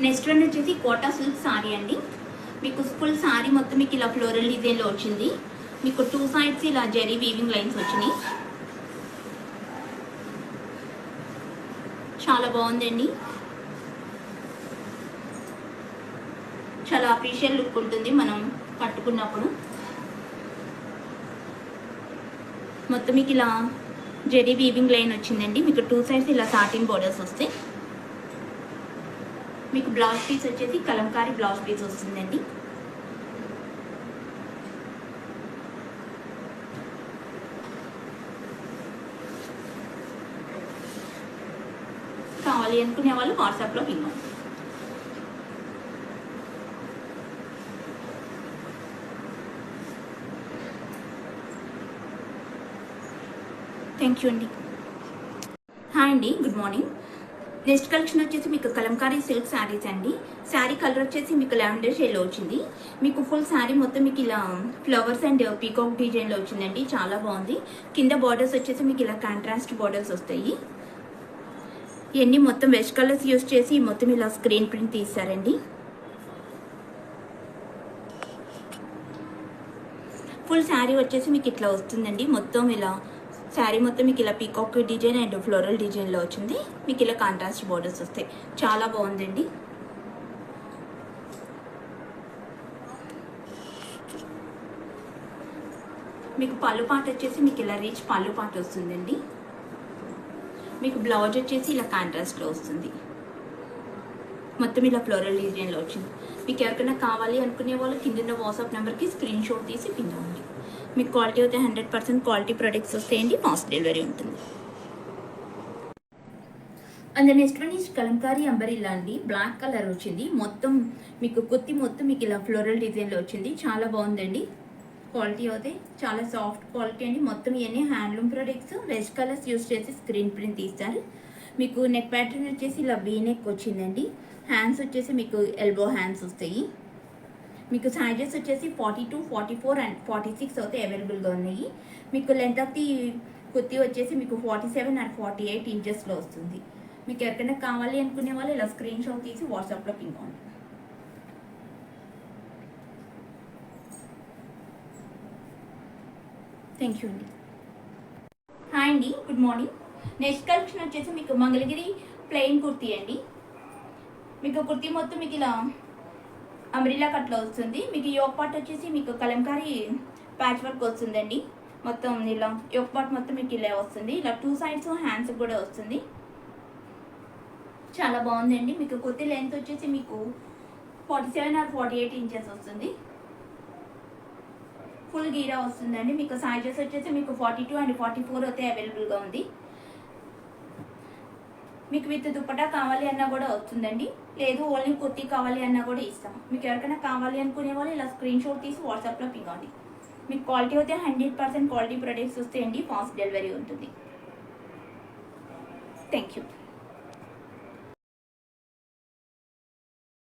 Next one వచ్చేసి quota silk sorry అండి. మీకు ఫుల్ సారీ మొత్తం మీకు ఇలా ఫ్లోరల్ డిజైన్లో వచ్చింది. మీకు 2 సైడ్స్ ఇలా జరీ వీవింగ్ లైన్స్ వచ్చినాయి. చాలా బాగుందండి. చాలా అఫీషియల్ లుక్ ఉంటుంది మనం కట్టుకున్నప్పుడు. మొత్తం మీకు ఇలా జరీ వీవింగ్ లైన్ వచ్చిందండి. మీకు 2 సైడ్స్ ఇలా సాటిన్ బోర్డర్స్ వస్తాయి. మీకు బ్లౌజ్ పీస్ వచ్చేసి కలంకారీ బ్లౌజ్ పీస్ వస్తుందండి. కావాలి అనుకునే వాళ్ళు వాట్సాప్లో పిలవండి. థ్యాంక్ యూ అండి. హాయ్ అండి, గుడ్ మార్నింగ్. నెక్స్ట్ కలెక్షన్ వచ్చేసి మీకు కలంకారీ సిల్క్ శారీస్ అండి. శారీ కలర్ వచ్చేసి మీకు లావెండర్ షేడ్లో వచ్చింది. మీకు ఫుల్ శారీ మొత్తం మీకు ఇలా ఫ్లవర్స్ అండ్ పీకాక్ డిజైన్లో వచ్చిందండి. చాలా బాగుంది. కింద బార్డర్స్ వచ్చేసి మీకు ఇలా కాంట్రాస్ట్ బార్డర్స్ వస్తాయి. ఇవన్నీ మొత్తం వెజ్ కలర్స్ యూస్ చేసి మొత్తం ఇలా స్క్రీన్ ప్రింట్ తీస్తారండి. ఫుల్ శారీ వచ్చేసి మీకు ఇట్లా వస్తుందండి. మొత్తం ఇలా శారీ మొత్తం మీకు ఇలా పీకాక్ డిజైన్ అండ్ ఫ్లోరల్ డిజైన్లో వచ్చింది. మీకు ఇలా కాంట్రాస్ట్ బోర్డర్స్ వస్తాయి. చాలా బాగుందండి. మీకు పళ్ళు పాట వచ్చేసి మీకు ఇలా రిచ్ పళ్ళు పాట వస్తుందండి. మీకు బ్లౌజ్ వచ్చేసి ఇలా కాంట్రాస్ట్లో వస్తుంది. మొత్తం ఇలా ఫ్లోరల్ డిజైన్లో వచ్చింది. మీకు ఎవరికైనా కావాలి అనుకునే వాళ్ళు కింద వాట్సాప్ నెంబర్కి స్క్రీన్ షాట్ తీసి పిలవండి. మీకు క్వాలిటీ అయితే 100% క్వాలిటీ ప్రొడక్ట్స్ వస్తాయండి. ఫాస్ట్ డెలివరీ ఉంటుంది. And next one is Kalamkari umbrella అండి. బ్లాక్ కలర్ వచ్చింది. మొత్తం మీకు కుర్తి మొత్తం మీకు ఇలా ఫ్లోరల్ డిజైన్లో వచ్చింది. చాలా బాగుందండి. క్వాలిటీ అయితే చాలా సాఫ్ట్ క్వాలిటీ అండి. మొత్తం ఇవన్నీ handloom products. Veg colours use చేసి స్క్రీన్ ప్రింట్ తీస్తారు. మీకు నెక్ ప్యాటర్న్ వచ్చేసి ఇలా వీ నెక్ వచ్చిందండి. హ్యాండ్స్ వచ్చేసి మీకు ఎల్బో హ్యాండ్స్ వస్తాయి. మీకు సైజెస్ వచ్చేసి 42, 44 అండ్ 46 అయితే అవైలబుల్గా ఉన్నాయి. మీకు లెంత్ ఆఫ్ ది కుర్తీ వచ్చేసి మీకు 47 అండ్ 48 ఇంచెస్లో వస్తుంది. మీకు ఎవరికైనా కావాలి అనుకునే వాళ్ళు ఇలా స్క్రీన్ షాట్ తీసి వాట్సాప్లో పిలవండి. థ్యాంక్ యూ అండి. హాయ్ అండి, గుడ్ మార్నింగ్. నెక్స్ట్ కలెక్షన్ వచ్చేసి మీకు మంగళగిరి ప్లెయిన్ కుర్తీ అండి. మీకు కుర్తీ మొత్తం మీకు ఇలా అంబ్రిల్లా కట్లో వస్తుంది. మీకు యోక్ పార్ట్ వచ్చేసి మీకు కలంకారీ ప్యాచ్ వర్క్ వస్తుందండి. మొత్తం ఇలా యోక్ పార్ట్ మొత్తం మీకు ఇలా వస్తుంది. ఇలా 2 సైడ్స్ హ్యాండ్స్ కూడా వస్తుంది. చాలా బాగుందండి. మీకు కుర్తీ లెంత్ వచ్చేసి మీకు 47 ఆర్ 48 ఇంచెస్ వస్తుంది. ఫుల్ గీరా వస్తుందండి. మీకు సైజెస్ వచ్చేసి మీకు 42 అండ్ 44 అయితే అవైలబుల్గా ఉంది. మీకు విత్ దుపట్టా కావాలి అన్నా కూడా వస్తుందండి. లేదు ఓన్లీ కుర్తీ కావాలి అన్నా కూడా ఇస్తాం. మీకు ఎవరికైనా కావాలి అనుకునే వాళ్ళు ఇలా స్క్రీన్ షాట్ తీసి వాట్సాప్లో పిలవండి. మీకు క్వాలిటీ అయితే 100% క్వాలిటీ ప్రొడక్ట్స్ వస్తాయండి. ఫాస్ట్ డెలివరీ ఉంటుంది. Thank you.